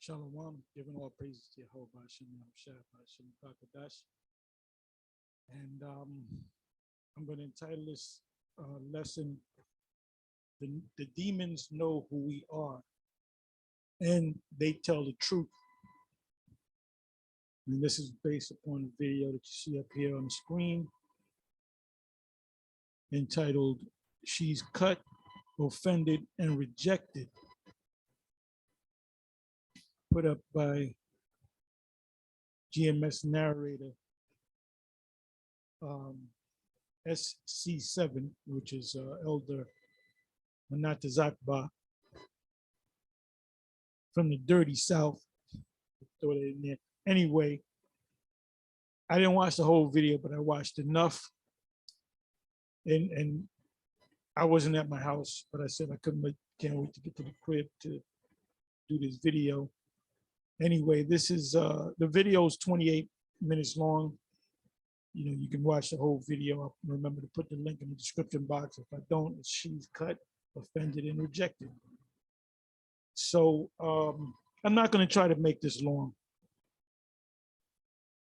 Shalom, giving all praises to Jehovah, Hashem Yahushua, Hashem Kakadash. And I'm going to entitle this lesson, the Demons Know Who We Are, and They Tell the Truth. And this is based upon the video that you see up here on the screen, entitled, She's Cut, Offended, and Rejected, put up by GMS narrator SC7, which is Elder Manatazakba from the dirty South. Throw it in there. Anyway, I didn't watch the whole video, but I watched enough. And I wasn't at my house, but I said I can't wait to get to the crib to do this video. Anyway, this is the video is 28 minutes long. You know, you can watch the whole video. I'll remember to put the link in the description box. If I don't, it's She's Cut, Offended, and Rejected. So I'm not going to try to make this long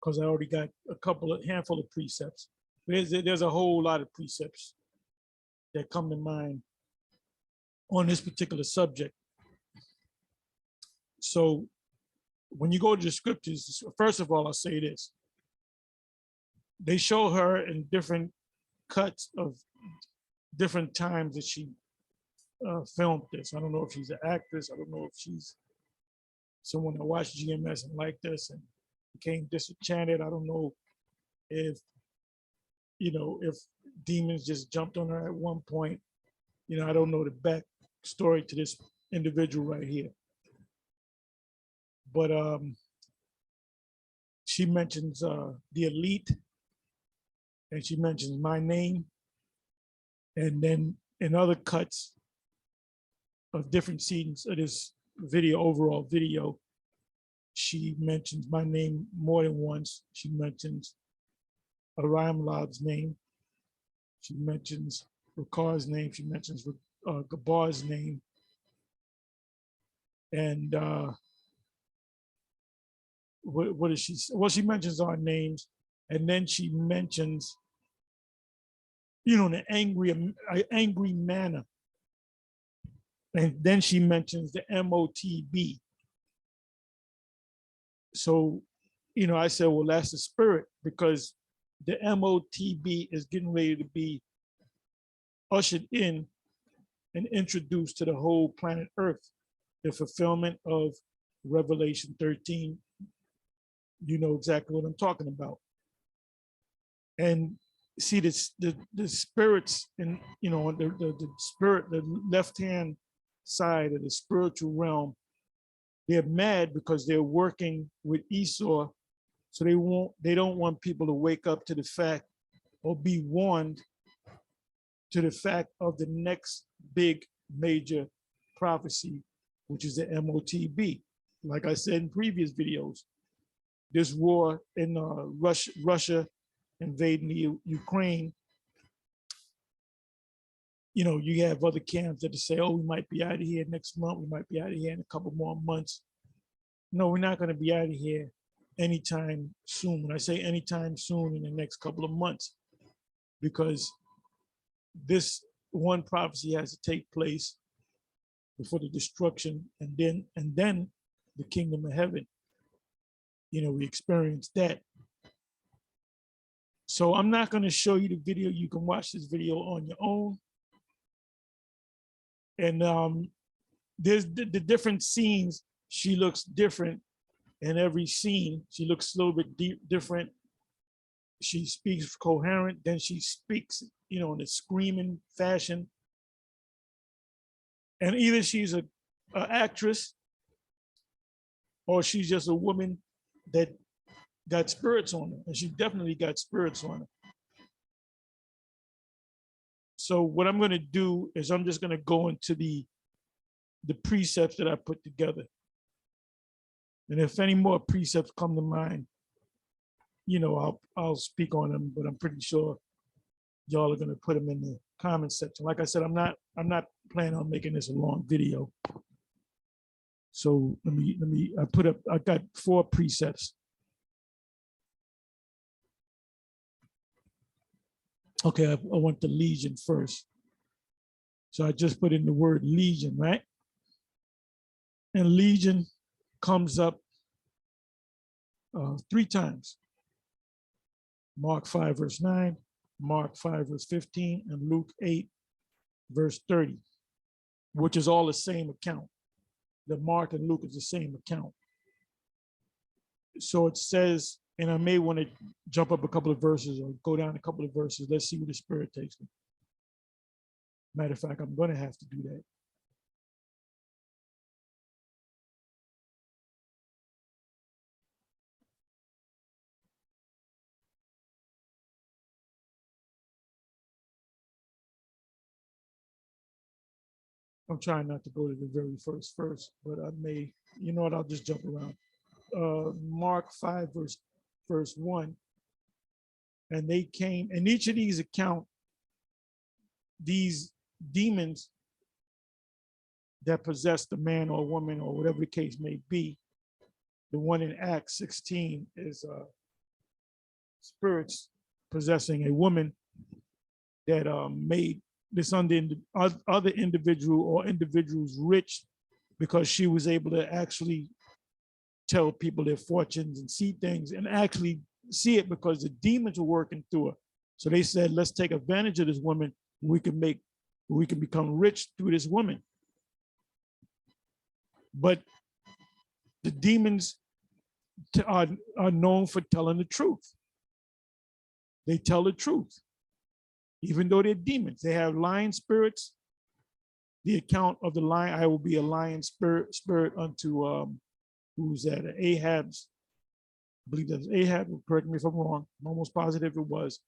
because I already got a handful of precepts. There's a whole lot of precepts that come to mind on this particular subject. So when you go to the scriptures, first of all, I'll say this. They show her in different cuts of different times that she filmed this. I don't know if she's an actress. I don't know if she's someone that watched GMS and liked this and became disenchanted. I don't know if, you know, if demons just jumped on her at one point. You know, I don't know the back story to this individual right here. But she mentions the elite, and she mentions my name. And then in other cuts of different scenes of this video, overall video, she mentions my name more than once. She mentions Aram Lab's name. She mentions Rakar's name. She mentions Gabar's name. And what is she? Well, she mentions our names, and then she mentions, you know, in an angry manner. And then she mentions the MOTB. So, you know, I said, well, that's the spirit, because the MOTB is getting ready to be ushered in and introduced to the whole planet Earth, the fulfillment of Revelation 13. You know exactly what I'm talking about. And see the spirits in, you know, the spirit, the left-hand side of the spiritual realm, they're mad because they're working with Esau. So they don't want people to wake up to the fact or be warned to the fact of the next big major prophecy, which is the MOTB. Like I said in previous videos, this war in Russia invading Ukraine, you know, you have other camps that say, oh, we might be out of here next month. We might be out of here in a couple more months. No, we're not going to be out of here anytime soon. When I say anytime soon, in the next couple of months, because this one prophecy has to take place before the destruction, and then the kingdom of heaven. You know, we experienced that. So I'm not going to show you the video. You can watch this video on your own. And there's the different scenes. She looks different in every scene. She looks a little bit different. She speaks coherent. Then she speaks, you know, in a screaming fashion. And either she's an actress or she's just a woman that got spirits on her, and she definitely got spirits on her. So what I'm going to do is I'm just going to go into the precepts that I put together. And if any more precepts come to mind, you know, I'll speak on them, but I'm pretty sure y'all are going to put them in the comment section. Like I said, I'm not planning on making this a long video. So I got 4 precepts. Okay, I want the legion first. So I just put in the word legion, right? And legion comes up 3 times. Mark 5, verse 9, Mark 5, verse 15, and Luke 8, verse 30, which is all the same account. The Mark and Luke is the same account. So it says, and I may want to jump up a couple of verses or go down a couple of verses. Let's see where the Spirit takes me. Matter of fact, I'm going to have to do that. I'm trying not to go to the very first verse, but I may, you know what, I'll just jump around. Mark 5, verse 1. And they came, in each of these account, these demons that possessed a man or a woman or whatever the case may be. The one in Acts 16 is spirits possessing a woman that made this other individual or individuals rich because she was able to actually tell people their fortunes and see things and actually see it because the demons were working through her. So they said, let's take advantage of this woman. We can become rich through this woman. But the demons are known for telling the truth. They tell the truth. Even though they're demons, they have lion spirits. The account of the lion, I will be a lion spirit unto who's that? Ahab's. I believe that's Ahab. Correct me if I'm wrong. I'm almost positive it was.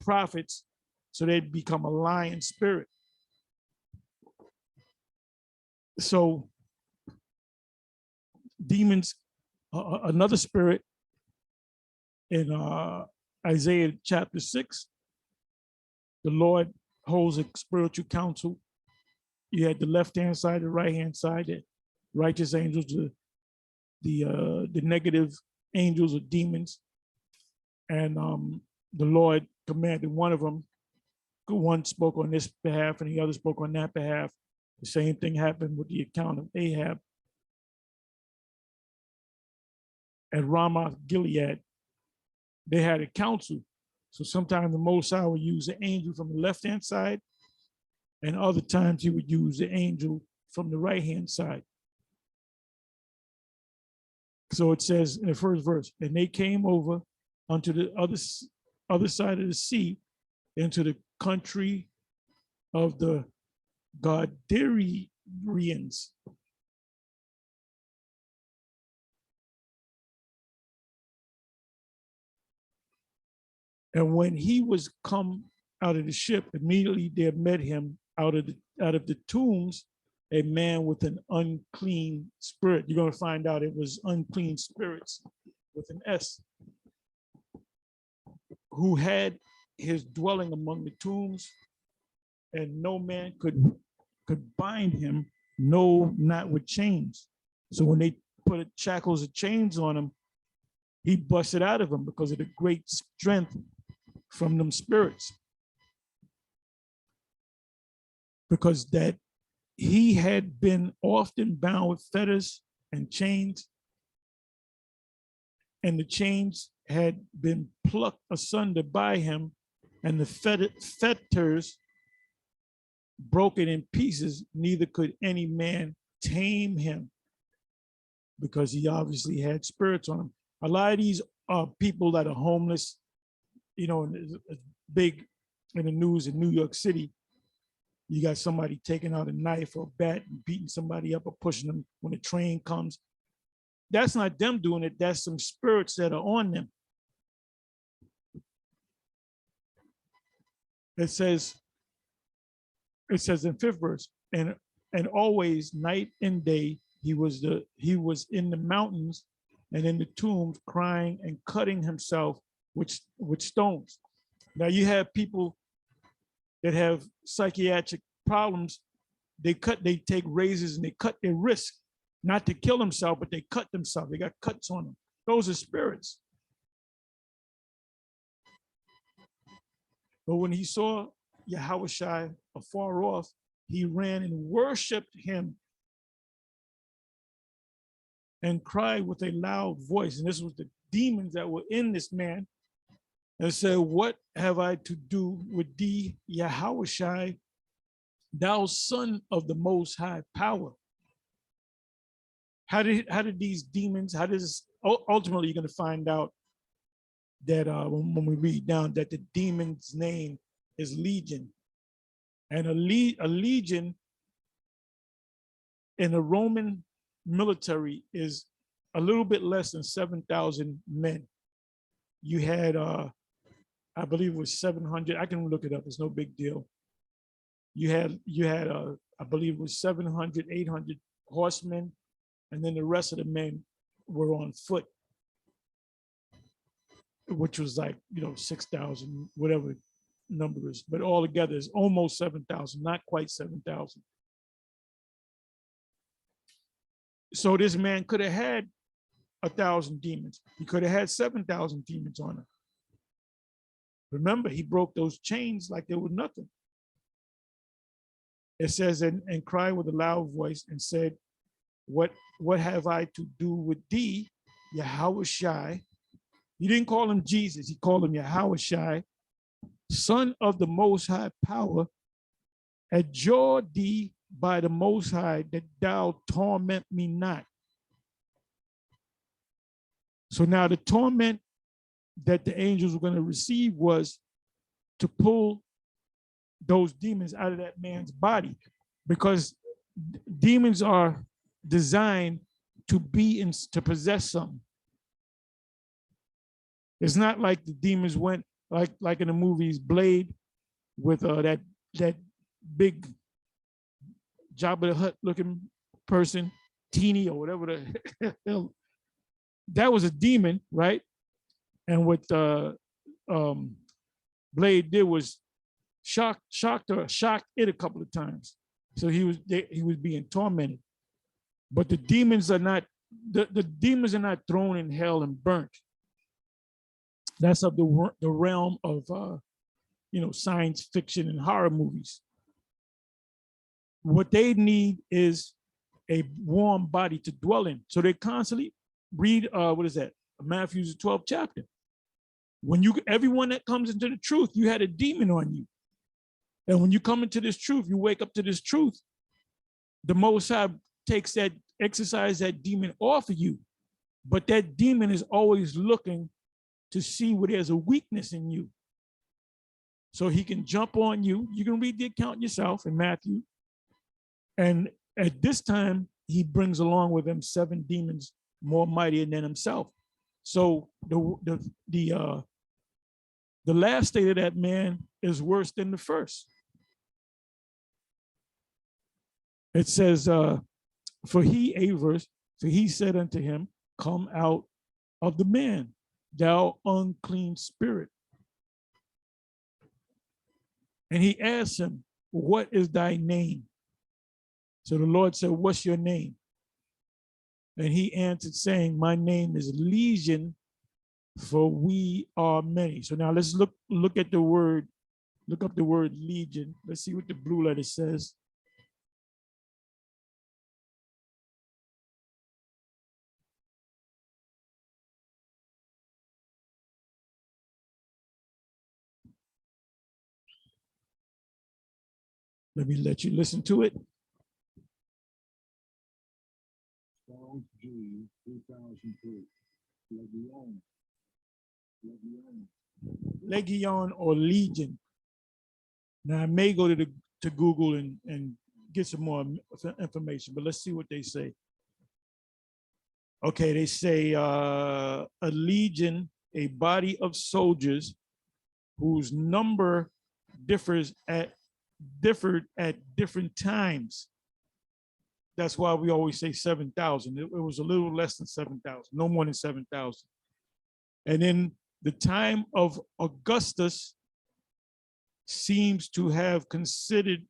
Prophets, so they'd become a lion spirit. So demons, another spirit in Isaiah chapter 6, the Lord holds a spiritual council. You had the left-hand side, the right-hand side, the righteous angels, the negative angels or demons. And the Lord commanded one of them. One spoke on this behalf and the other spoke on that behalf. The same thing happened with the account of Ahab. At Ramoth Gilead, they had a council. So sometimes the Most High would use the angel from the left-hand side, and other times he would use the angel from the right-hand side. So it says in the first verse, and they came over unto the other side of the sea, into the country of the Gadarians. And when he was come out of the ship, immediately there met him out of the tombs a man with an unclean spirit. You're going to find out it was unclean spirits with an S, who had his dwelling among the tombs, and no man could bind him, no, not with chains. So when they put shackles of chains on him, he busted out of them because of the great strength from them spirits. Because that he had been often bound with fetters and chains, and the chains had been plucked asunder by him, and the fetters broken in pieces, neither could any man tame him, because he obviously had spirits on him. A lot of these people that are homeless, you know, big in the news in New York City, you got somebody taking out a knife or a bat and beating somebody up or pushing them when the train comes. That's not them doing it. That's some spirits that are on them. It says in 5th verse, and always night and day he was in the mountains and in the tombs, crying and cutting himself with stones. Now you have people that have psychiatric problems. They take razors and they cut their wrists not to kill themselves, but they cut themselves. They got cuts on them. Those are spirits. But when he saw Yahushua afar off, he ran and worshiped him and cried with a loud voice. And this was the demons that were in this man, and said, "What have I to do with thee, Yahushua, thou son of the most high power?" How did these demons, ultimately you're going to find out that when we read down that the demon's name is Legion. And a legion in the Roman military is a little bit less than 7,000 men. You had, I believe it was 700. I can look it up. It's no big deal. You had, I believe it was 700, 800 horsemen, and then the rest of the men were on foot, which was like, 6,000, whatever number is. But all together is almost 7,000, not quite 7,000. So this man could have had 1,000 demons. He could have had 7,000 demons on him. Remember, he broke those chains like there was nothing. It says, and cried with a loud voice and said, what have I to do with thee, Yahushua? He didn't call him Jesus. He called him Yahushua, son of the most high power. Adjure thee by the most high that thou torment me not. So now the torment that the angels were going to receive was to pull those demons out of that man's body, because demons are designed to possess something. It's not like the demons went like in the movies Blade with that big Jabba the Hutt looking person, Teeny or whatever the hell. That was a demon, right? And what Blade did was shocked it a couple of times. So he was being tormented. But the demons are not thrown in hell and burnt. That's of the realm of science fiction and horror movies. What they need is a warm body to dwell in. So they constantly read Matthew's 12th chapter. When everyone that comes into the truth, you had a demon on you. And when you come into this truth, you wake up to this truth, the Most High exercise that demon off of you. But that demon is always looking to see where there's a weakness in you. So he can jump on you. You can read the account yourself in Matthew. And at this time, he brings along with him 7 demons more mightier than himself. So the last state of that man is worse than the first. It says, for he said unto him, come out of the man, thou unclean spirit. And he asked him, what is thy name? So the Lord said, what's your name? And he answered, saying, my name is Legion, for we are many. So now let's look at the word, look up the word Legion. Let's see what the blue letter says. Let me let you listen to it. Charles G. 2003. Legion or Legion. Now I may go to Google and get some more information, but let's see what they say. Okay, they say a legion, a body of soldiers whose number differed at different times. That's why we always say 7,000. It was a little less than 7,000, no more than 7,000. And in the time of Augustus seems to have consisted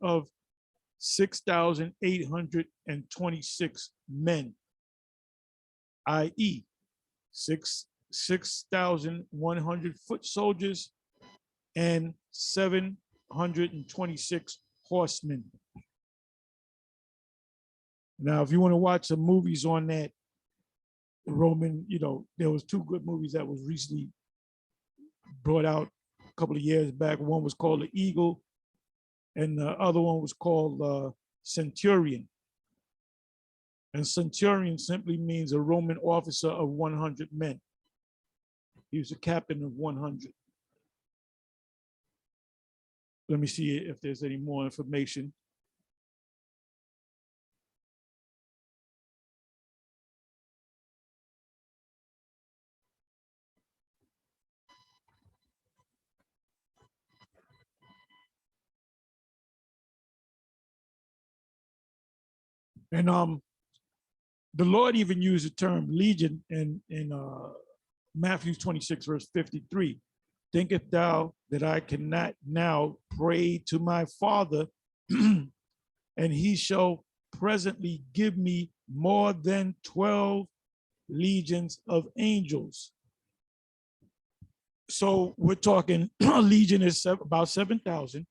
of 6,826 men, i.e., 6,100 foot soldiers and 726 horsemen. Now, if you want to watch some movies on that Roman, there was two good movies that was recently brought out a couple of years back. One was called The Eagle, and the other one was called Centurion. And centurion simply means a Roman officer of 100 men. He was a captain of 100. Let me see if there's any more information. And the Lord even used the term legion in Matthew 26, verse 53. Thinkest thou that I cannot now pray to my Father, and he shall presently give me more than 12 legions of angels? So we're talking a legion is about 7,000.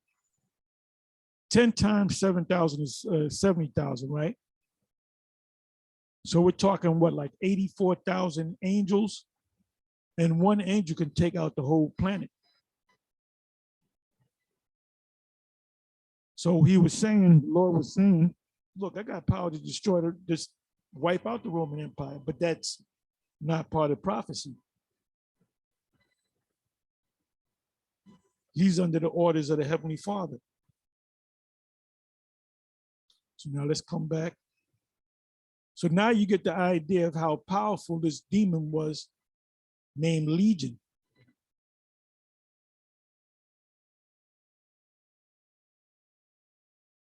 10 times 7,000 is 70,000, right? So we're talking what, like 84,000 angels, and one angel can take out the whole planet. So he was saying, the Lord was saying, look, I got power to destroy, just wipe out the Roman Empire, but that's not part of prophecy. He's under the orders of the Heavenly Father. So now let's come back. So now you get the idea of how powerful this demon was named Legion.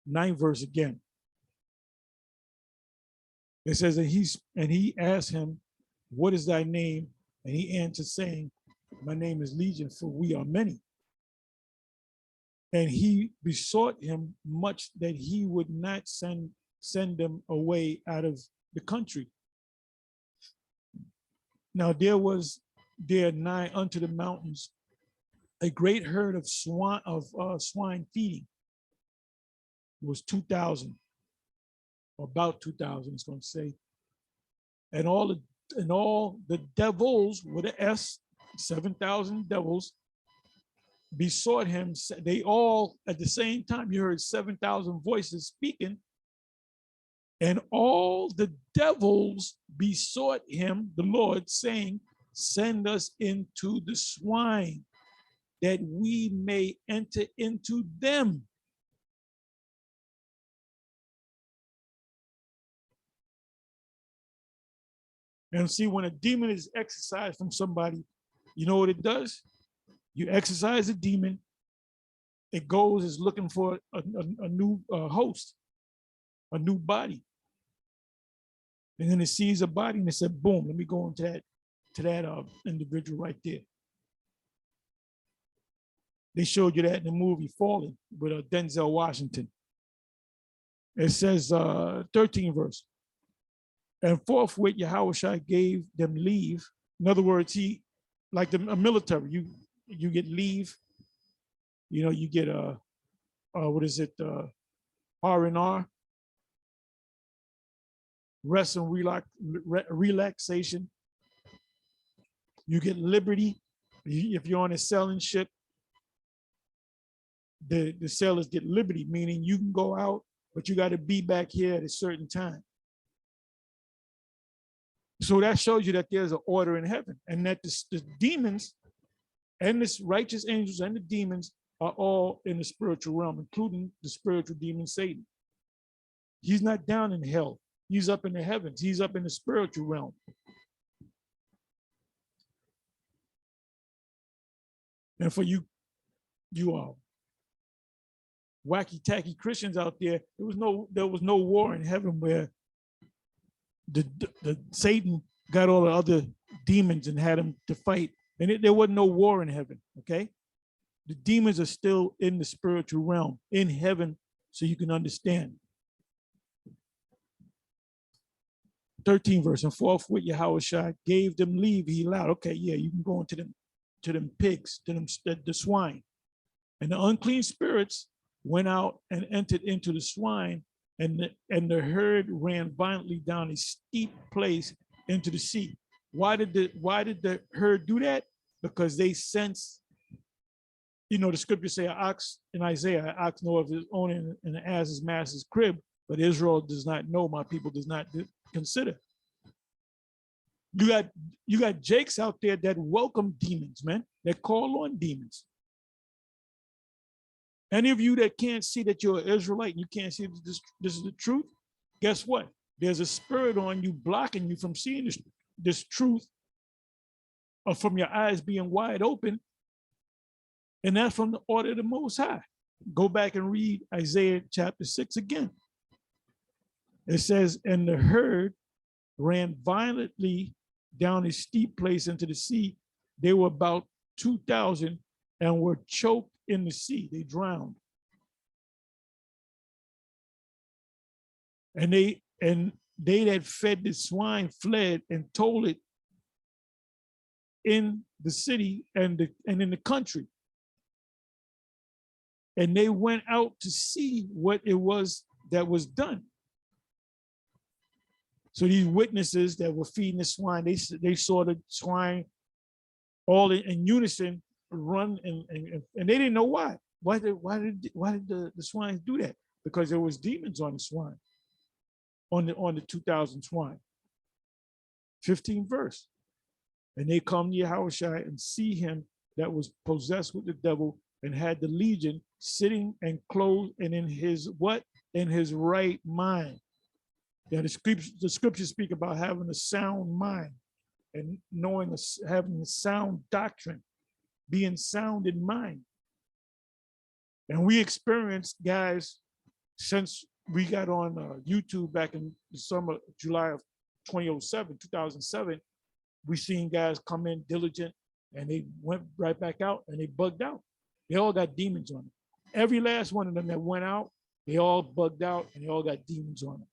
Ninth verse again. It says that he asked him, what is thy name? And he answered, saying, my name is Legion, for we are many. And he besought him much that he would not send them away out of the country. Now there nigh unto the mountains a great herd of swine feeding. It was 2,000, or about 2,000, it's going to say. And all the devils with an S, 7,000 devils, besought him. They all at the same time, you heard 7,000 voices speaking, and all the devils besought him, the Lord, saying, send us into the swine, that we may enter into them. And see, when a demon is exorcised from somebody, you know what it does? You exorcise a demon, it goes, is looking for a new host, a new body. And then it sees a body and it said, boom, let me go into that individual right there. They showed you that in the movie Fallen with Denzel Washington. It says, 13 verse. And forthwith Yahushua gave them leave. In other words, he, like a military, you get leave, you get what is it, R&R, rest and relaxation. You get liberty. If you're on a sailing ship, the sailors get liberty, meaning you can go out, but you got to be back here at a certain time. So that shows you that there's an order in heaven, and that the demons and the righteous angels and the demons are all in the spiritual realm, including the spiritual demon Satan. He's not down in hell. He's up in the heavens. He's up in the spiritual realm. And for you wacky tacky Christians out there, there was no war in heaven where the Satan got all the other demons and had them to fight. And there wasn't no war in heaven, okay? The demons are still in the spiritual realm, in heaven, so you can understand. 13th verse, and forthwith Yahushua gave them leave. He allowed, okay, yeah, you can go into them pigs, to them the swine. And the unclean spirits went out and entered into the swine, and the herd ran violently down a steep place into the sea. Why did the herd do that? Because they sensed, the scriptures say, an ox in Isaiah, an ox know of his own and an ass his master's crib, but Israel does not know, my people does not consider. You got Jakes out there that welcome demons, man, that call on demons. Any of you that can't see that you're an Israelite and you can't see that this is the truth, guess what? There's a spirit on you blocking you from seeing this truth, or from your eyes being wide open. And that's from the order of the Most High. Go back and read Isaiah chapter 6 again. It says, and the herd ran violently down a steep place into the sea. They were about 2,000 and were choked in the sea. They drowned. And they that fed the swine fled and told it in the city and in the country. And they went out to see what it was that was done. So these witnesses that were feeding the swine, they saw the swine all in unison run, and they didn't know why. Why did the swine do that? Because there was demons on the swine, on the 2,000 swine. 15th verse. And they come to Yahushua and see him that was possessed with the devil and had the legion sitting and clothed and in his what? In his right mind. Yeah, the scriptures speak about having a sound mind and having a sound doctrine, being sound in mind. And we experienced, guys, since we got on YouTube back in the summer, July of 2007, we seen guys come in diligent and they went right back out and they bugged out. They all got demons on them. Every last one of them that went out, they all bugged out and they all got demons on them.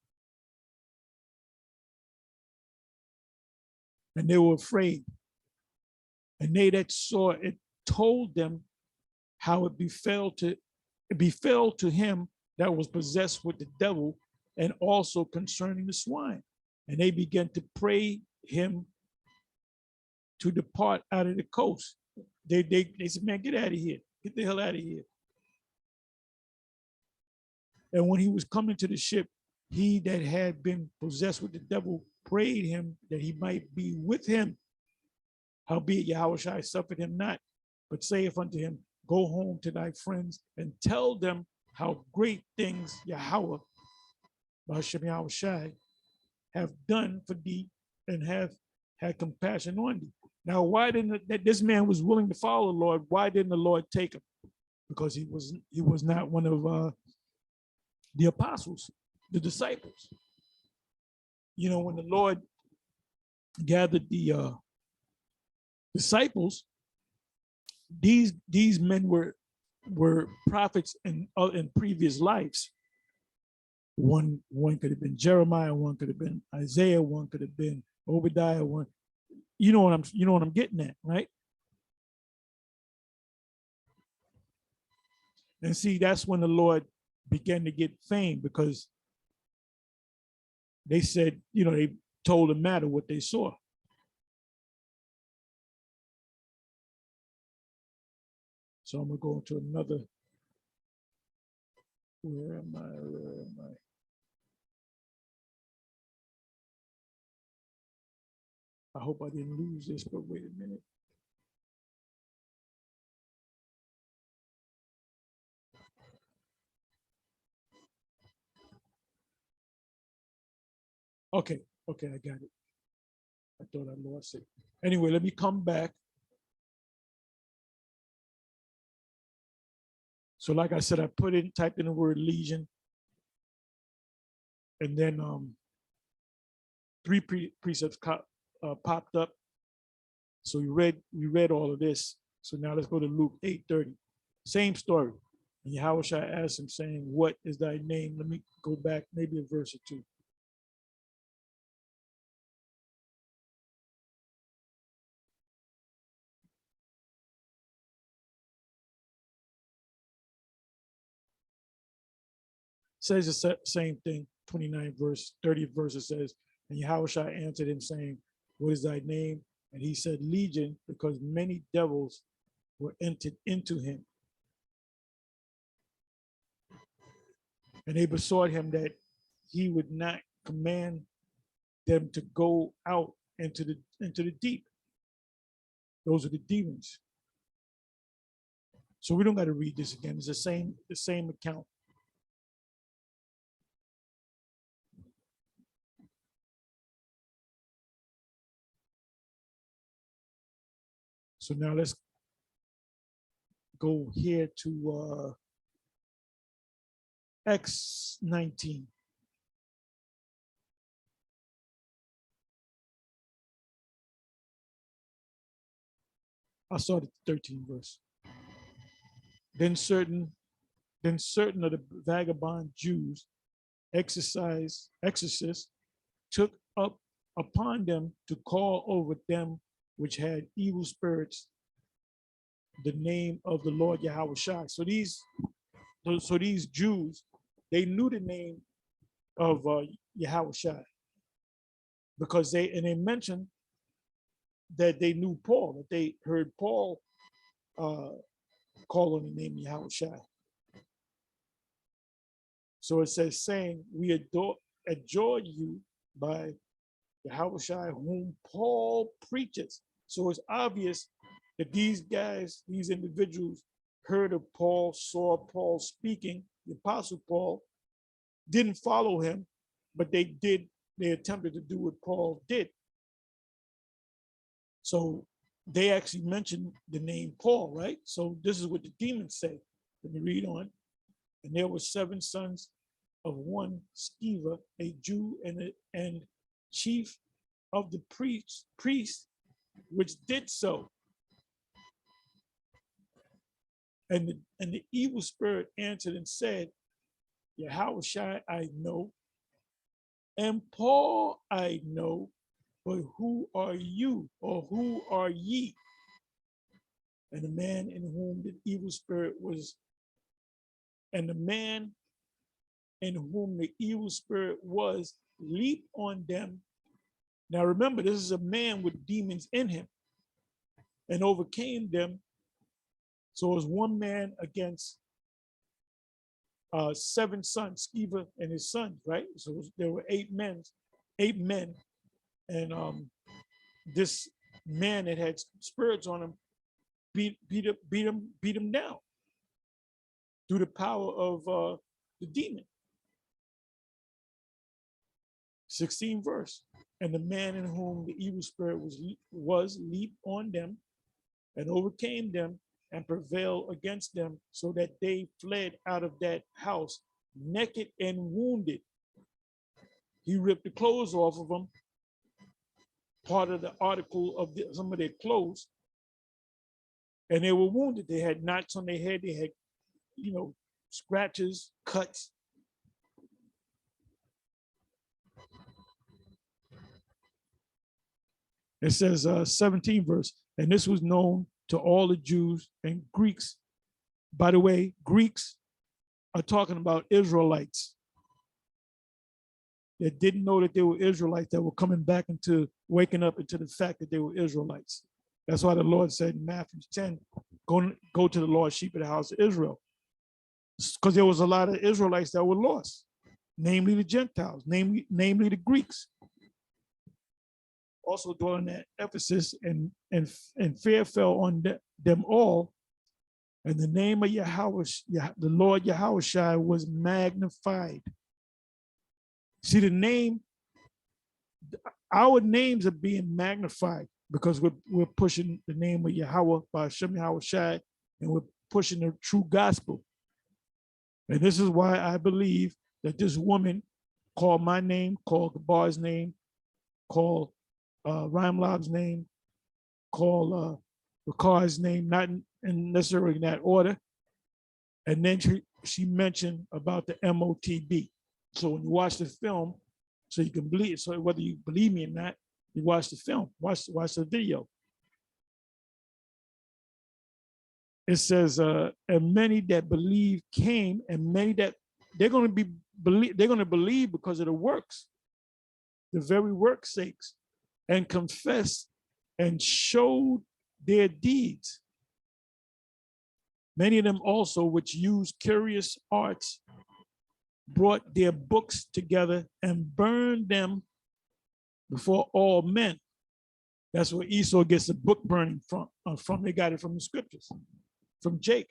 And they were afraid. And they that saw it told them how it befell to him that was possessed with the devil, and also concerning the swine. And they began to pray him to depart out of the coast. They said, man, get out of here. Get the hell out of here. And when he was coming to the ship, he that had been possessed with the devil prayed him that he might be with him. Howbeit Yahushua suffered him not, but saith unto him, go home to thy friends and tell them how great things Yahweh, Hashem Yahushua, have done for thee and have had compassion on thee. Now, why didn't that this man was willing to follow the Lord? Why didn't the Lord take him? Because he was not one of the apostles, the disciples. You know, when the Lord gathered the disciples, these men were prophets in previous lives. One could have been Jeremiah, one could have been Isaiah, one could have been Obadiah, one. You know what I'm getting at, right? And see, that's when the Lord began to get fame, because they said, they told the matter what they saw. So I'm gonna go into another. Where am I? I hope I didn't lose this, but wait a minute. Okay, I got it. I thought I lost it. Anyway, let me come back. So like I said, I typed in the word legion, and then three precepts popped up. So we read all of this. So now let's go to Luke 8:30. Same story. And Yahushua asked him, saying, what is thy name? Let me go back maybe a verse or two. says the same thing. 29th verse, 30th verse, it says, and Yahushua answered him, saying, what is thy name? And he said, Legion, because many devils were entered into him. And they besought him that he would not command them to go out into the deep. Those are the demons. So we don't got to read this again. It's the same account. So now let's go here to X19. I'll start at the 13th verse. Then certain of the vagabond Jews, exorcists, took up upon them to call over them which had evil spirits the name of the Lord Yahushua. So these Jews, they knew the name of Yahushua because they mentioned that they knew Paul, that they heard Paul call on the name of Yahushua. So it says, saying, we adjure you by Yahushua whom Paul preaches. So it's obvious that these guys, these individuals, heard of Paul, saw Paul speaking, the Apostle Paul, didn't follow him, but they attempted to do what Paul did. So they actually mentioned the name Paul, right? So this is what the demons say. Let me read on. And there were 7 sons of one Sceva, a Jew and chief of the priests, which did so. And the evil spirit answered and said, Yahushua I know, and Paul I know, but who are you, or who are ye? And the man in whom the evil spirit was, leaped on them. Now remember, this is a man with demons in him, and overcame them. So it was one man against 7 sons, Sceva and his sons, right? So there were 8 men, and this man that had spirits on him beat him down through the power of the demon. 16th verse. And the man in whom the evil spirit was leaped on them and overcame them and prevailed against them, so that they fled out of that house naked and wounded. He ripped the clothes off of them, part of the article of some of their clothes, and they were wounded. They had knots on their head. They had, scratches, cuts. It says 17th verse, and this was known to all the Jews and Greeks. By the way, Greeks are talking about Israelites that didn't know that they were Israelites, that were coming back into waking up into the fact that they were Israelites. That's why the Lord said in Matthew 10, go to the lost sheep of the house of Israel. Because there was a lot of Israelites that were lost, namely the Gentiles, namely the Greeks. Also dwelling at Ephesus, and fear fell on them all, and the name of the Lord Yahushua was magnified. See, our names are being magnified because we're pushing the name of Yahweh by Hashem Yahushua, and we're pushing the true gospel. And this is why I believe that this woman called my name, called Gabar's name, called Rhymelob's name, called Ricar's name, not necessarily in that order. And then she mentioned about the MOTB. So when you watch the film, so you can believe, so whether you believe me or not, you watch the film, watch the video. It says, and many that believe came, and many that they're going to be believe, they're going to believe because of the works, the very work's sakes, and confess and showed their deeds. Many of them also, which used curious arts, brought their books together and burned them before all men. That's where Esau gets the book burning from. They got it from the scriptures, from Jake.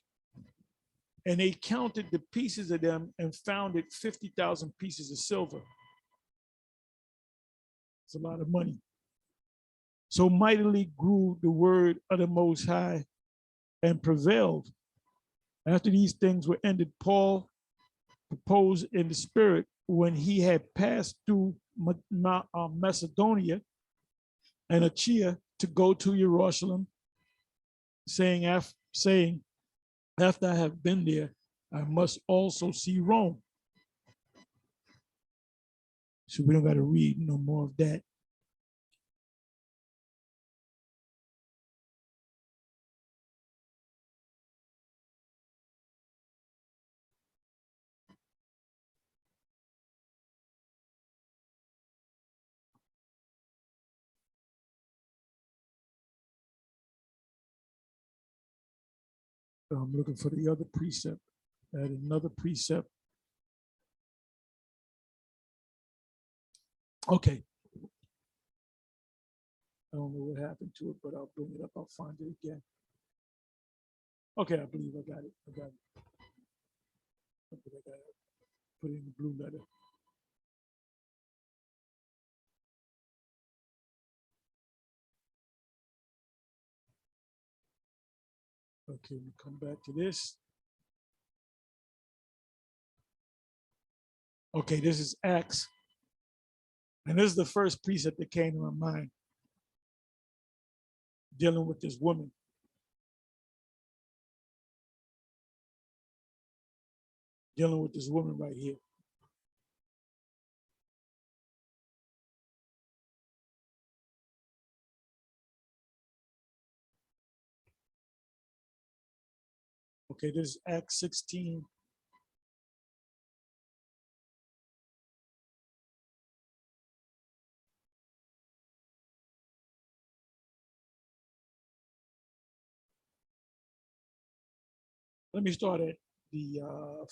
And they counted the pieces of them and found it 50,000 pieces of silver. It's a lot of money. So mightily grew the word of the Most High and prevailed. After these things were ended, Paul proposed in the spirit when he had passed through Macedonia and Achaia to go to Jerusalem, saying, after I have been there, I must also see Rome. So we don't got to read no more of that. I'm looking for the other precept. Add another precept. Okay. I don't know what happened to it, but I'll bring it up. I'll find it again. Okay, I believe I got it. I got it. Put it in the blue letter. Okay, we come back to this. Okay, this is Acts. And this is the first precept that came to my mind, dealing with this woman. Dealing with this woman right here. Okay, this is Acts 16. Let me start at the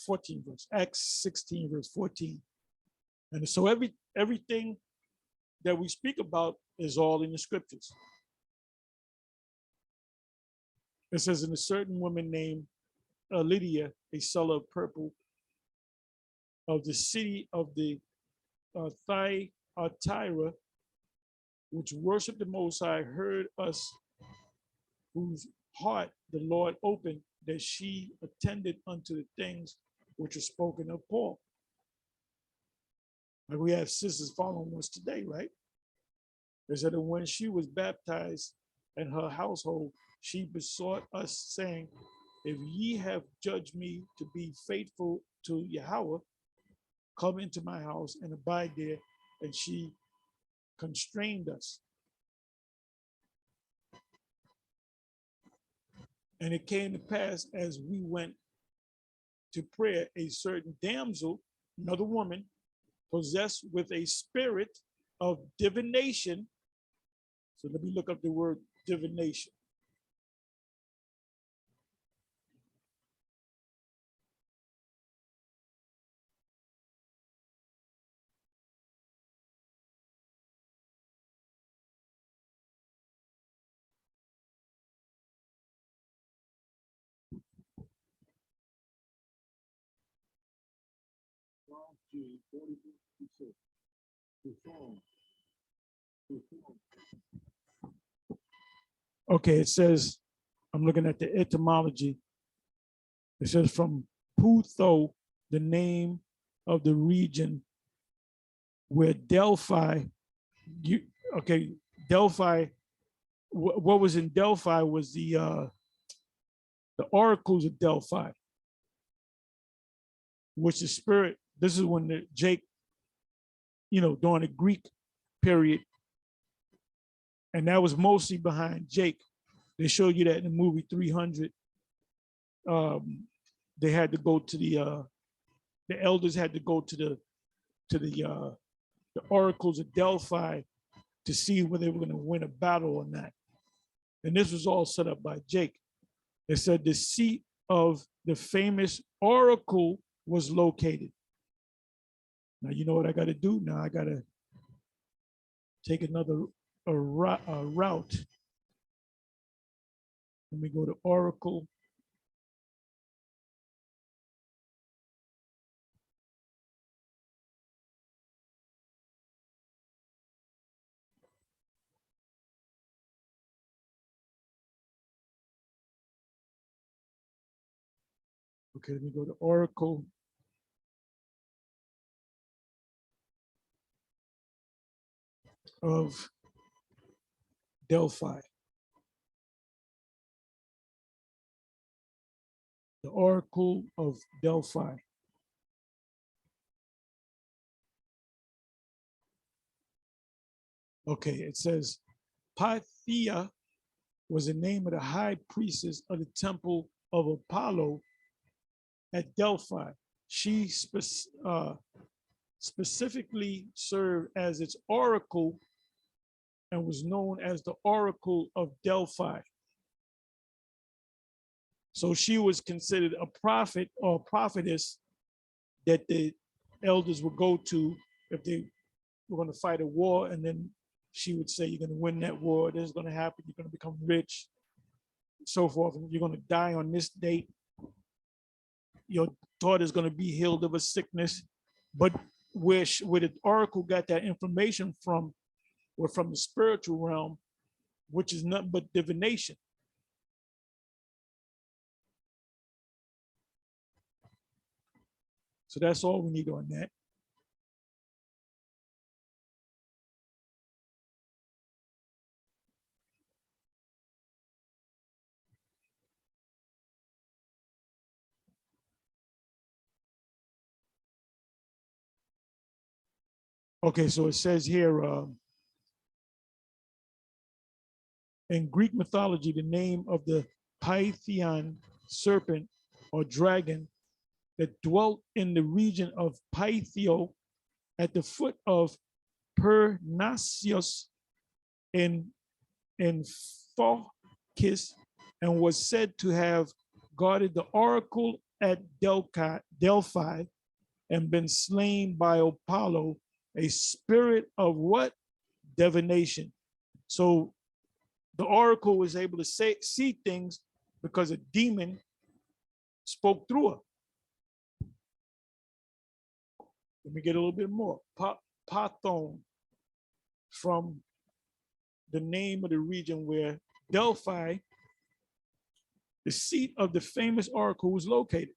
14th verse, Acts 16, verse 14. And so everything that we speak about is all in the scriptures. It says, in a certain woman named Lydia, a seller of purple of the city of the Thyatira, which worshiped the Most High, heard us, whose heart the Lord opened, that she attended unto the things which are spoken of Paul. Like we have sisters following us today, right? They said that when she was baptized and her household, she besought us, saying, if ye have judged me to be faithful to Yahweh, come into my house and abide there. And she constrained us. And it came to pass, as we went to prayer, a certain damsel, another woman, possessed with a spirit of divination. So let me look up the word divination. Okay, it says, I'm looking at the etymology. It says from Putho, the name of the region where Delphi, Delphi, what was in Delphi was the oracles of Delphi, which is spirit. This is when Jake, during the Greek period, and that was mostly behind Jake. They showed you that in the movie 300. They had to go to the elders had to go to the oracles of Delphi to see whether they were going to win a battle or not. And this was all set up by Jake. It said the seat of the famous oracle was located. Now, you know what I got to do? Now I got to take another route. Let me go to Oracle. Okay, let me go to Oracle. Of Delphi. The Oracle of Delphi. Okay, it says Pythia was the name of the high priestess of the temple of Apollo at Delphi. She specifically served as its oracle and was known as the Oracle of Delphi. So she was considered a prophet or prophetess that the elders would go to if they were going to fight a war, and then she would say, you're going to win that war, this is going to happen, you're going to become rich, so forth, and you're going to die on this date. Your daughter's going to be healed of a sickness. But where the oracle got that information from were from the spiritual realm, which is nothing but divination. So that's all we need on that. Okay, so it says here, in Greek mythology, the name of the Pythian serpent or dragon that dwelt in the region of Pythio at the foot of Parnassus in Phocis, and was said to have guarded the oracle at Delphi and been slain by Apollo, a spirit of what? Divination. So the oracle was able to see things because a demon spoke through her. Let me get a little bit more. Pathon, from the name of the region where Delphi, the seat of the famous oracle, was located.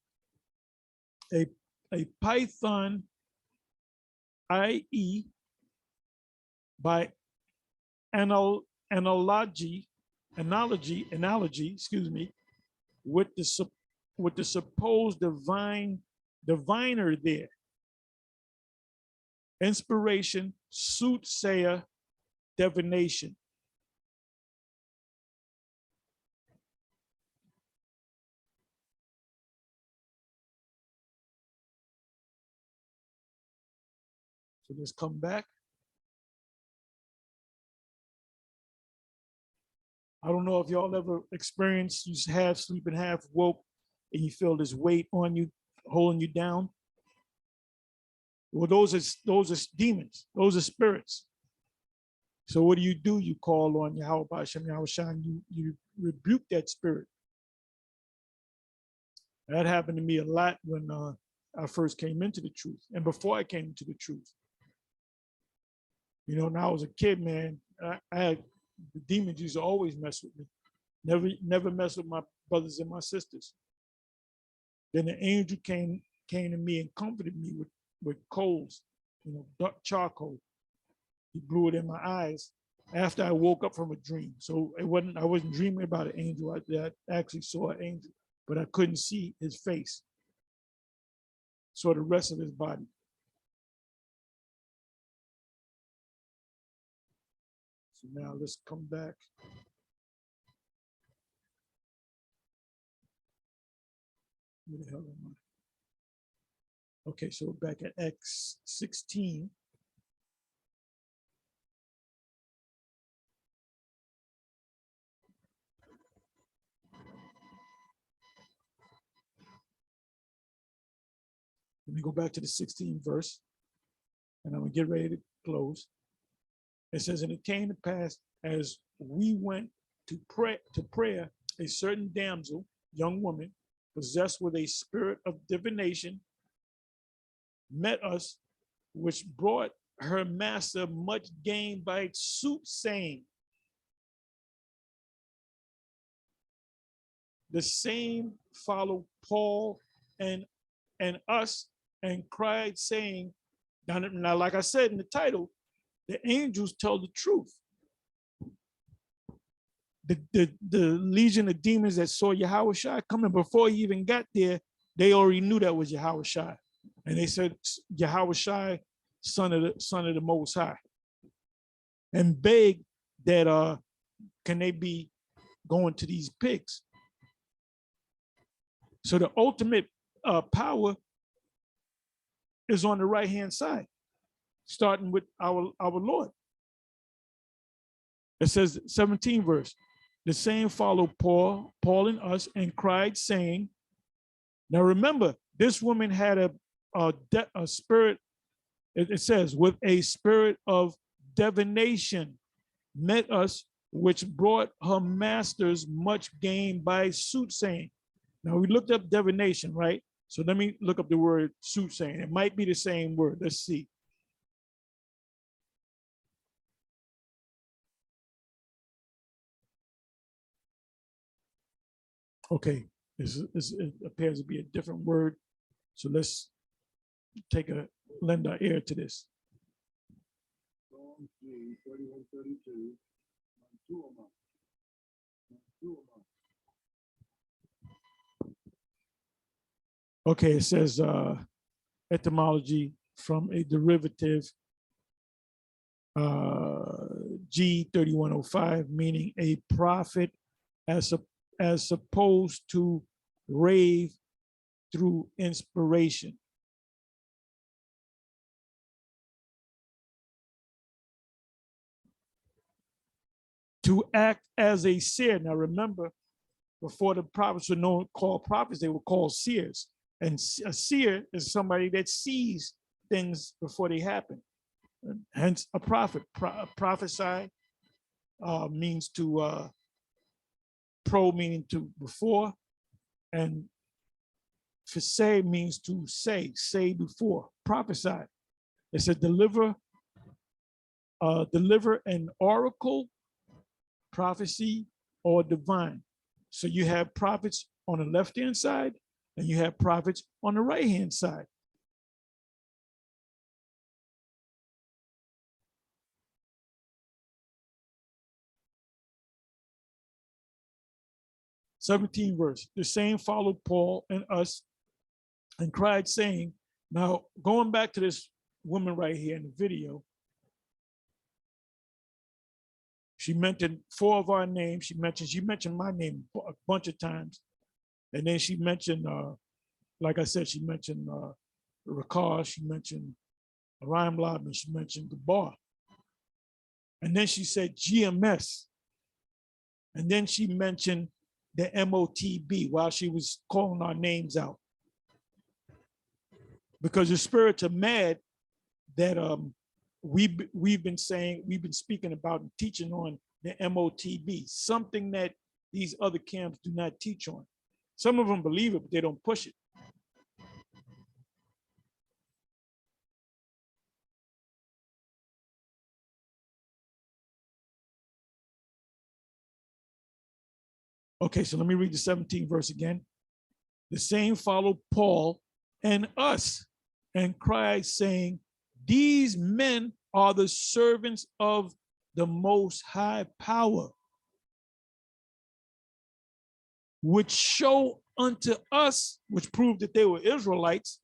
A python, i.e., by analogy, excuse me, with the supposed diviner there. Inspiration, soothsayer, divination. So let's come back. I don't know if y'all ever experienced, you half sleep and half woke, and you feel this weight on you, holding you down. Well, those are demons. Those are spirits. So what do? You call on Yahweh B'Shem Yahushua, you rebuke that spirit. That happened to me a lot when I first came into the truth, and before I came into the truth. You know, when I was a kid, man, I had the demons used to always mess with me. Never mess with my brothers and my sisters. Then the angel came to me and comforted me with coals, you know, dark charcoal. He blew it in my eyes after I woke up from a dream. So I wasn't dreaming about an angel. I actually saw an angel, but I couldn't see his face. Saw the rest of his body. So now let's come back. Where the hell am I? Okay, so back at Acts 16. Let me go back to the 16th verse, and I'm gonna get ready to close. It says, and it came to pass as we went to prayer, a certain damsel, young woman, possessed with a spirit of divination, met us, which brought her master much gain by soothsaying. The same followed Paul and us and cried, saying, now, like I said in the title, the angels tell the truth. The legion of demons that saw Yahushua coming before he even got there, they already knew that was Yahushua. And they said, Yahushua, son of the Most High, and begged that can they be going to these pigs? So the ultimate power is on the right-hand side, starting with our Lord. It says, 17 verse, the same followed Paul and us, and cried, saying, now remember, this woman had a spirit, it says, with a spirit of divination, met us, which brought her masters much gain by soothsaying. Now we looked up divination, right? So let me look up the word soothsaying. It might be the same word. Let's see. Okay, it appears to be a different word. So let's lend our ear to this. Psalm 31, 32. Okay, it says etymology from a derivative G3105, meaning a prophet as opposed to rave through inspiration. To act as a seer. Now remember, before the prophets were called prophets, they were called seers. And a seer is somebody that sees things before they happen. Hence a prophet. Prophesy means to, pro meaning to before, and say means to say before, prophesy. It said deliver an oracle, prophecy, or divine. So you have prophets on the left-hand side, and you have prophets on the right-hand side. '17 verse, the same followed Paul and us and cried, saying, now going back to this woman right here in the video, she mentioned 4 of our names. She mentioned my name a bunch of times. And then she mentioned, like I said, she mentioned Ricard, she mentioned Ryan Lobman, she mentioned the bar. And then she said GMS. And then she mentioned the MOTB while she was calling our names out. Because the spirits are mad that we've been speaking about and teaching on the MOTB, something that these other camps do not teach on. Some of them believe it, but they don't push it. Okay, so let me read the 17th verse again. The same followed Paul and us and cried, saying, these men are the servants of the Most High Power, which show unto us, which proved that they were Israelites,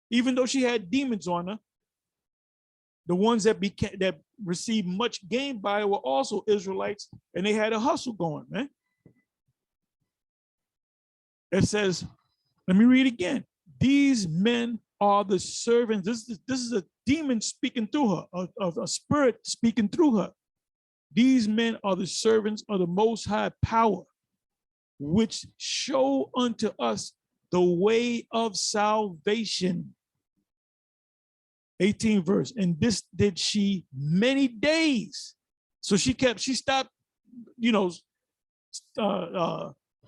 even though she had demons on her. The ones that received much gain by her were also Israelites, and they had a hustle going, man. It says, let me read again. These men are the servants. This is a demon speaking through her, a spirit speaking through her. These men are the servants of the Most High Power, which show unto us the way of salvation. 18th verse. And this did she many days. So she stopped,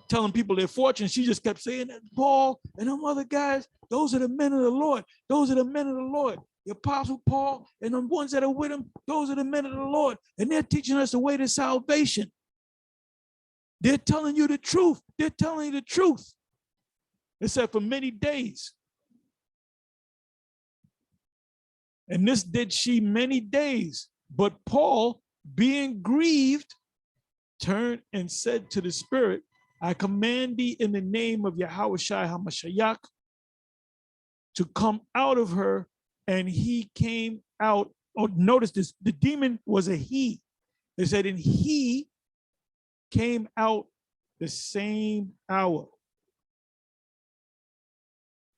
telling people their fortune. She just kept saying that Paul and them other guys, those are the men of the Lord. Those are the men of the Lord. The Apostle Paul and the ones that are with him, those are the men of the Lord. And they're teaching us the way to salvation. They're telling you the truth. They're telling you the truth. It said for many days. And this did she many days. But Paul, being grieved, turned and said to the Spirit, I command thee in the name of Yahushua HaMashiach to come out of her. And he came out. Oh, notice this. The demon was a he. It said, and he came out the same hour.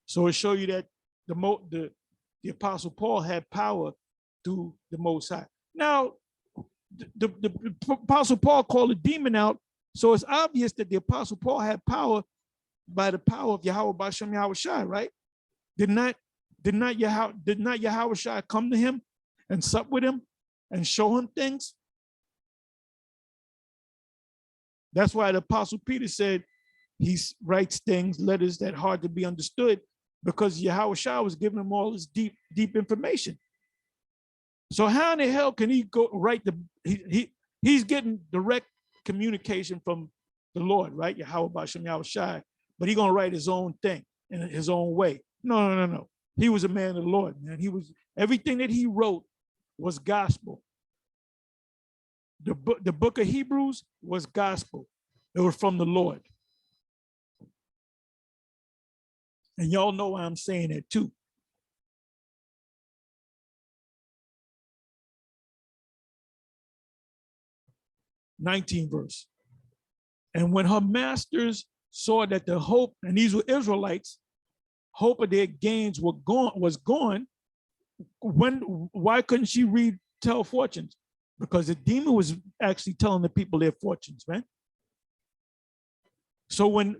So it shows you that the Apostle Paul had power through the Most High. Now, the Apostle Paul called the demon out, so it's obvious that the Apostle Paul had power by the power of Yahweh Bashem Yahushua, right? Did not Yahushua come to him and sup with him and show him things? That's why the Apostle Peter said he writes things, letters that hard to be understood, because Yahushua was giving him all this deep information. So how in the hell can he go write he's getting direct communication from the Lord, right? Yahweh Bashem Yahushua, but he's gonna write his own thing in his own way. No. He was a man of the Lord, man. Everything that he wrote was gospel. The book of Hebrews was gospel. It was from the Lord. And y'all know why I'm saying that too. '19th verse. And when her masters saw that the hope, and these were Israelites, hope of their gains was gone. Why couldn't she tell fortunes? Because the demon was actually telling the people their fortunes, man. So when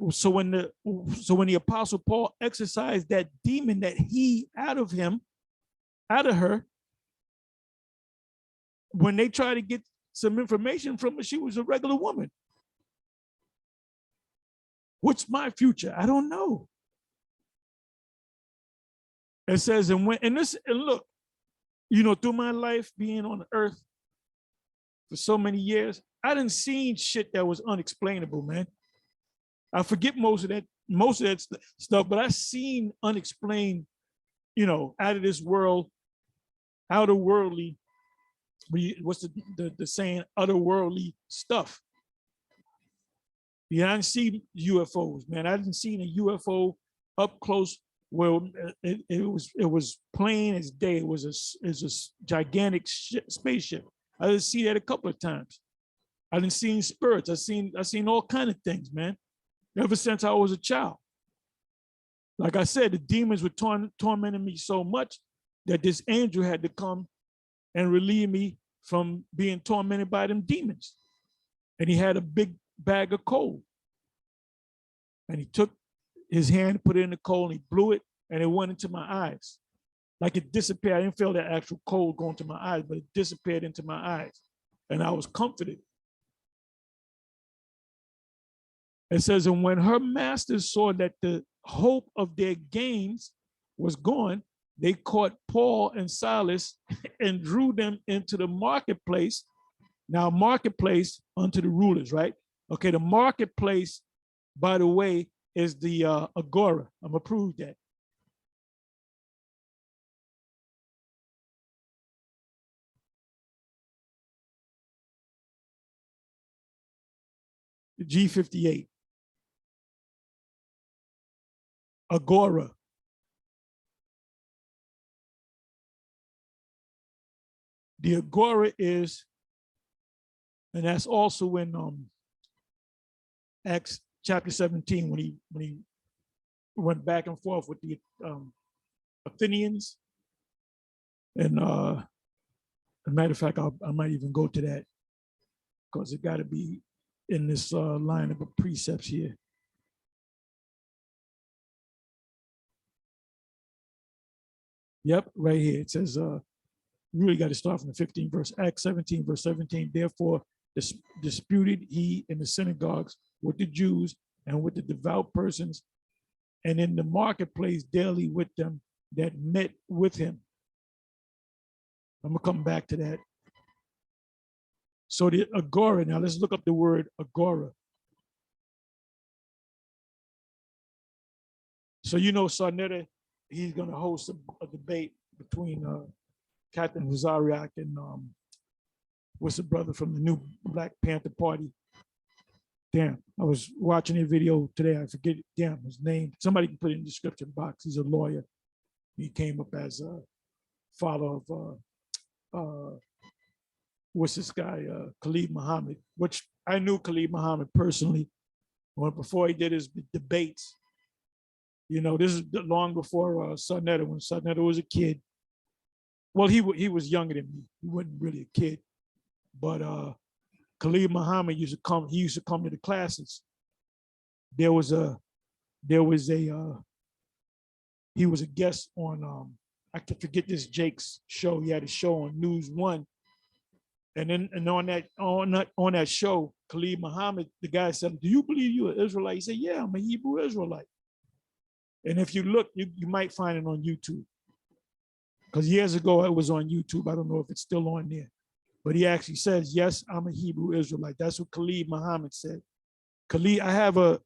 the Apostle Paul exercised that demon that he out of her, when they tried to get some information from her, she was a regular woman. What's my future? I don't know. It says, and look, through my life being on the earth for so many years, I done seen shit that was unexplainable, man. I forget most of that stuff, but I've seen unexplained, out of this world, outerworldly, what's the saying, otherworldly stuff. Yeah, I didn't see UFOs, man. I didn't see a UFO up close. Well, it was plain as day. It was a gigantic spaceship. I didn't see that a couple of times. I didn't see spirits. I seen all kind of things, man. Ever since I was a child. Like I said, the demons were tormenting me so much that this angel had to come and relieve me from being tormented by them demons. And he had a big bag of coal. And he took his hand, put it in the coal, and he blew it, and it went into my eyes. Like it disappeared. I didn't feel that actual coal going to my eyes, but it disappeared into my eyes. And I was comforted. It says, and when her masters saw that the hope of their gains was gone, they caught Paul and Silas and drew them into the marketplace. Now, marketplace unto the rulers, right? Okay, the marketplace, by the way, is the agora. I'm gonna prove that. The G58. Agora. The agora is, and that's also in Acts chapter 17 when he went back and forth with the Athenians. And as a matter of fact, I might even go to that because it got to be in this line of precepts here. Yep, right here. It says, really got to start from the 15th verse, Acts 17, verse 17. Therefore, disputed he in the synagogues with the Jews and with the devout persons, and in the marketplace daily with them that met with him. I'm going to come back to that. So the agora, now let's look up the word agora. So you know Sarnetta, he's going to host a debate between Captain Huzariak and what's the brother from the new Black Panther Party? Damn, I was watching a video today. I forget, damn, his name. Somebody can put it in the description box. He's a lawyer. He came up as a father of, what's this guy, Khalid Muhammad, which I knew Khalid Muhammad personally before he did his debates. You know, this is long before Sarnetta, when Sarnetta was a kid. Well, he was younger than me. He wasn't really a kid. But Khalid Muhammad used to come, he used to come to the classes. He was a guest on, I can forget this Jake's show. He had a show on News One. And then on that show, Khalid Muhammad, the guy said, "Do you believe you're an Israelite?" He said, "Yeah, I'm a Hebrew Israelite." And if you look, you might find it on YouTube. Because years ago, it was on YouTube. I don't know if it's still on there. But he actually says, "Yes, I'm a Hebrew Israelite." That's what Khalid Muhammad said. Khalid, I have a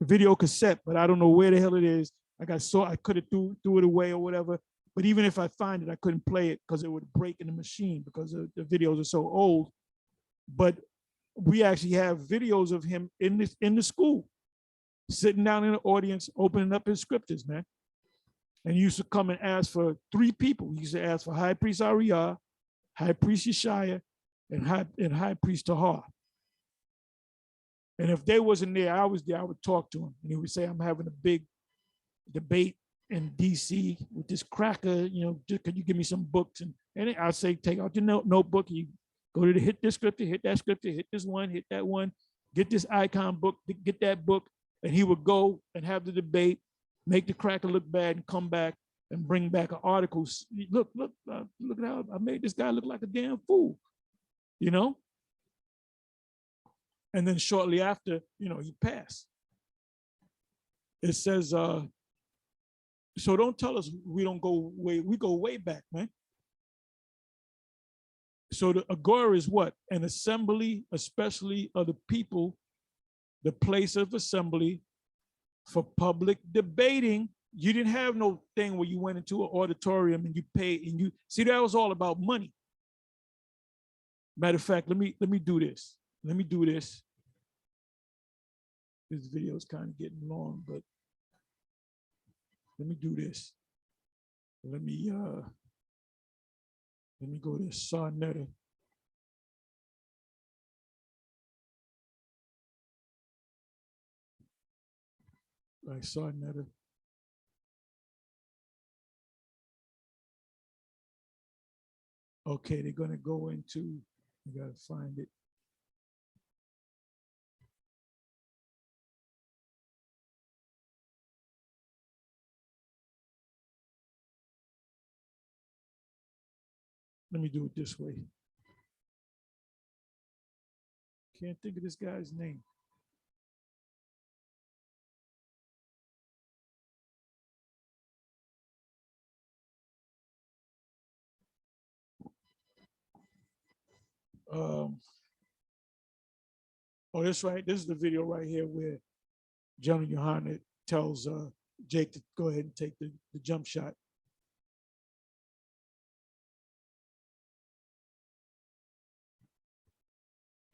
video cassette, but I don't know where the hell it is. I could have threw it away or whatever. But even if I find it, I couldn't play it because it would break in the machine because the videos are so old. But we actually have videos of him in the school, sitting down in the audience, opening up his scriptures, man. And he used to come and ask for 3 people. He used to ask for High Priest Ariah, High Priest Yeshaya, and High Priest Tahar. And if they wasn't there, I was there, I would talk to him. And he would say, "I'm having a big debate in DC with this cracker, you know, could you give me some books?" And I'd say, "Take out your notebook, you go to hit this scripture, hit that scripture, hit this one, hit that one, get this icon book, get that book." And he would go and have the debate, make the cracker look bad, and come back and bring back an article. Look at how I made this guy look like a damn fool, you know? And then shortly after, you know, he passed. It says, so don't tell us we go way back, man. So the agora is what? An assembly, especially of the people, the place of assembly for public debating. You didn't have no thing where you went into an auditorium and you paid and you see, that was all about money. Matter of fact, let me do this. Let me do this. This video is kind of getting long, but let me do this. Let me go to Sarnetta. Right, Sarnetta. Okay, they're gonna go into, you gotta find it. Let me do it this way. Can't think of this guy's name. Oh, that's right. This is the video right here where General Yohanan tells Jake to go ahead and take the jump shot.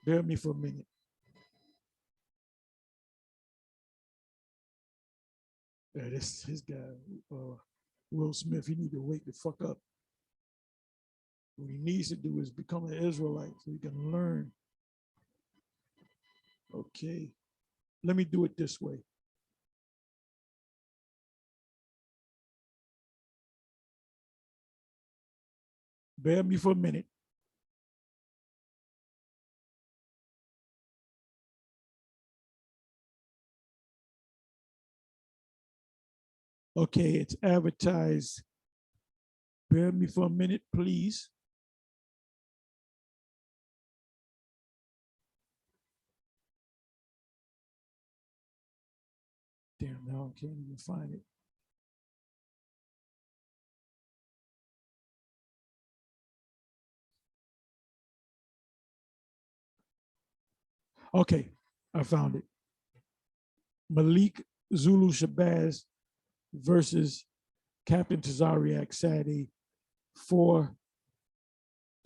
Bear with me for a minute. Yeah, this his guy, Will Smith. He need to wake the fuck up. What he needs to do is become an Israelite so he can learn. Okay, let me do it this way. Bear me for a minute. Okay, it's advertised. Bear me for a minute, please. Damn, now I can't even find it. Okay, I found it. Malik Zulu Shabazz versus Captain Tazariak Saturday for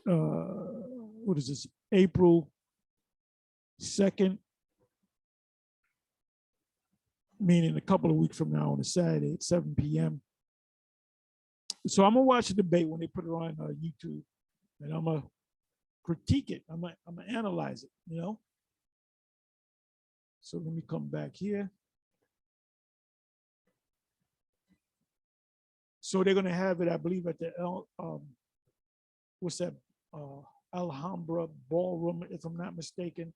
what is this? April 2nd, meaning a couple of weeks from now on a Saturday at 7 p.m. So I'm gonna watch the debate when they put it on YouTube, and I'm gonna critique it. I'm gonna analyze it. You know. So let me come back here. So they're gonna have it, I believe, at the what's that? Alhambra Ballroom, if I'm not mistaken.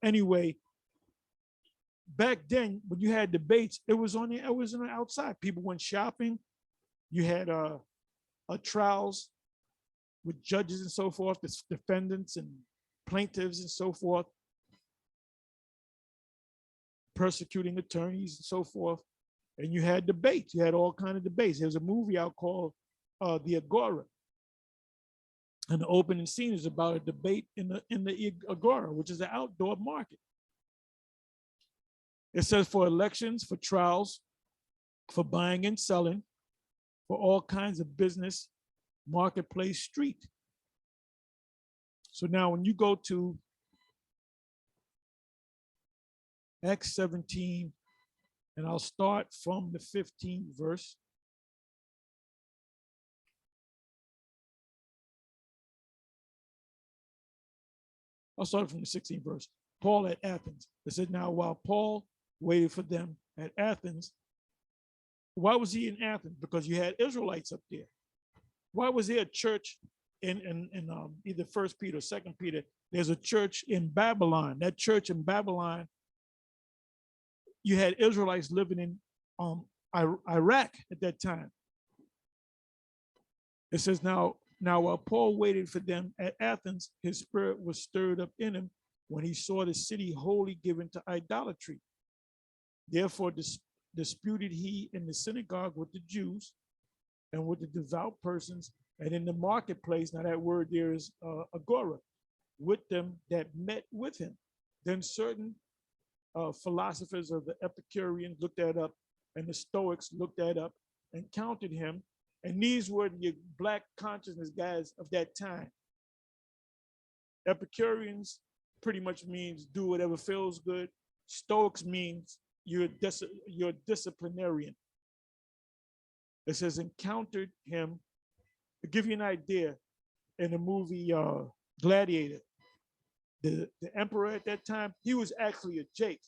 Anyway, back then when you had debates, it was on the outside. People went shopping. You had trials with judges and so forth, the defendants and plaintiffs and so forth, persecuting attorneys and so forth. And you had debates. You had all kinds of debates. There's a movie out called The Agora. And the opening scene is about a debate in the Agora, which is an outdoor market. It says for elections, for trials, for buying and selling, for all kinds of business, marketplace, street. So now when you go to Acts 17, and I'll start from the 15th verse. I'll start from the 16th verse. Paul at Athens. It said, now while Paul waited for them at Athens, why was he in Athens? Because you had Israelites up there. Why was there a church in either First Peter or Second Peter? There's a church in Babylon. That church in Babylon, you had Israelites living in Iraq at that time. It says, now while Paul waited for them at Athens, his spirit was stirred up in him when he saw the city wholly given to idolatry. Therefore disputed he in the synagogue with the Jews and with the devout persons, and in the marketplace, now that word there is agora, with them that met with him. Then certain philosophers of the Epicureans looked that up, and the Stoics looked that up and counted him. And these were the black consciousness guys of that time. Epicureans pretty much means do whatever feels good. Stoics means you're a disciplinarian. It says encountered him. To give you an idea, in the movie Gladiator, the emperor at that time, he was actually a Jake,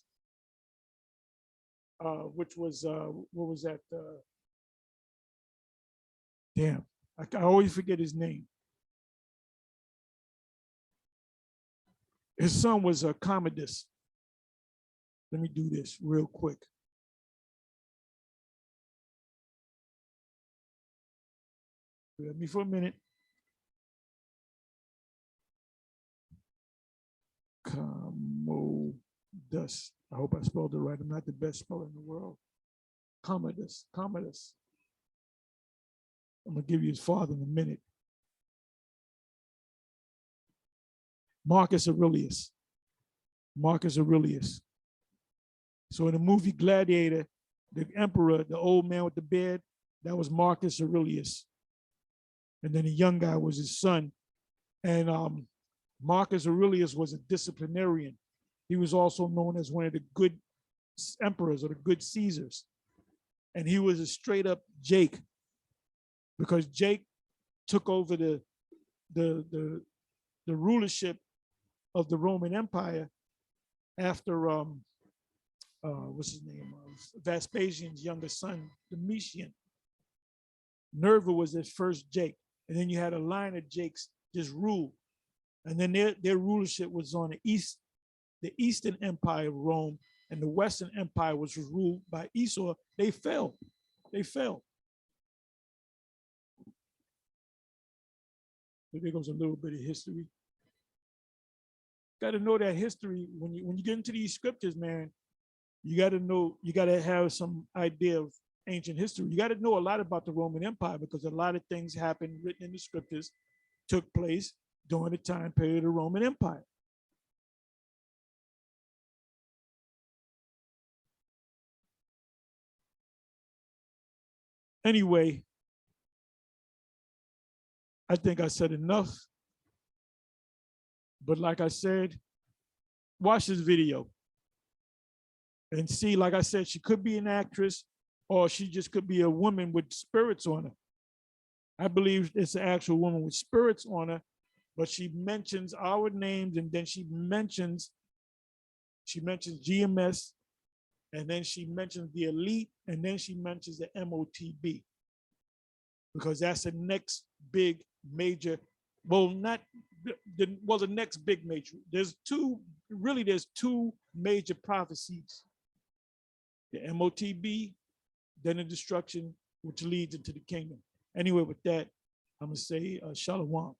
which was what was that? Damn, I always forget his name. His son was a Commodus. Let me do this real quick. Let me for a minute. Commodus. I hope I spelled it right. I'm not the best speller in the world. Commodus. I'm gonna give you his father in a minute. Marcus Aurelius. So in the movie Gladiator, the emperor, the old man with the beard, that was Marcus Aurelius. And then the young guy was his son. And Marcus Aurelius was a disciplinarian. He was also known as one of the good emperors or the good Caesars. And he was a straight up Jake, because Jake took over the rulership of the Roman Empire after what's his name? Vespasian's younger son, Domitian. Nerva was his first Jake. And then you had a line of Jakes just rule. And then their rulership was on the Eastern Empire of Rome, and the Western Empire was ruled by Esau. They fell. They fell. So there goes a little bit of history. Got to know that history when you get into these scriptures, man. You got to know. You got to have some idea of ancient history. You got to know a lot about the Roman Empire because a lot of things happened written in the scriptures took place during the time period of the Roman Empire. Anyway, I think I said enough. But like I said, watch this video and see, like I said, she could be an actress or she just could be a woman with spirits on her. I believe it's an actual woman with spirits on her, but she mentions our names and then she mentions GMS, and then she mentions the elite, and then she mentions the MOTB, because that's the next big major, well, not the next big major. There's two major prophecies: the MOTB, then the destruction, which leads into the kingdom. Anyway, with that, I'm gonna say shalom.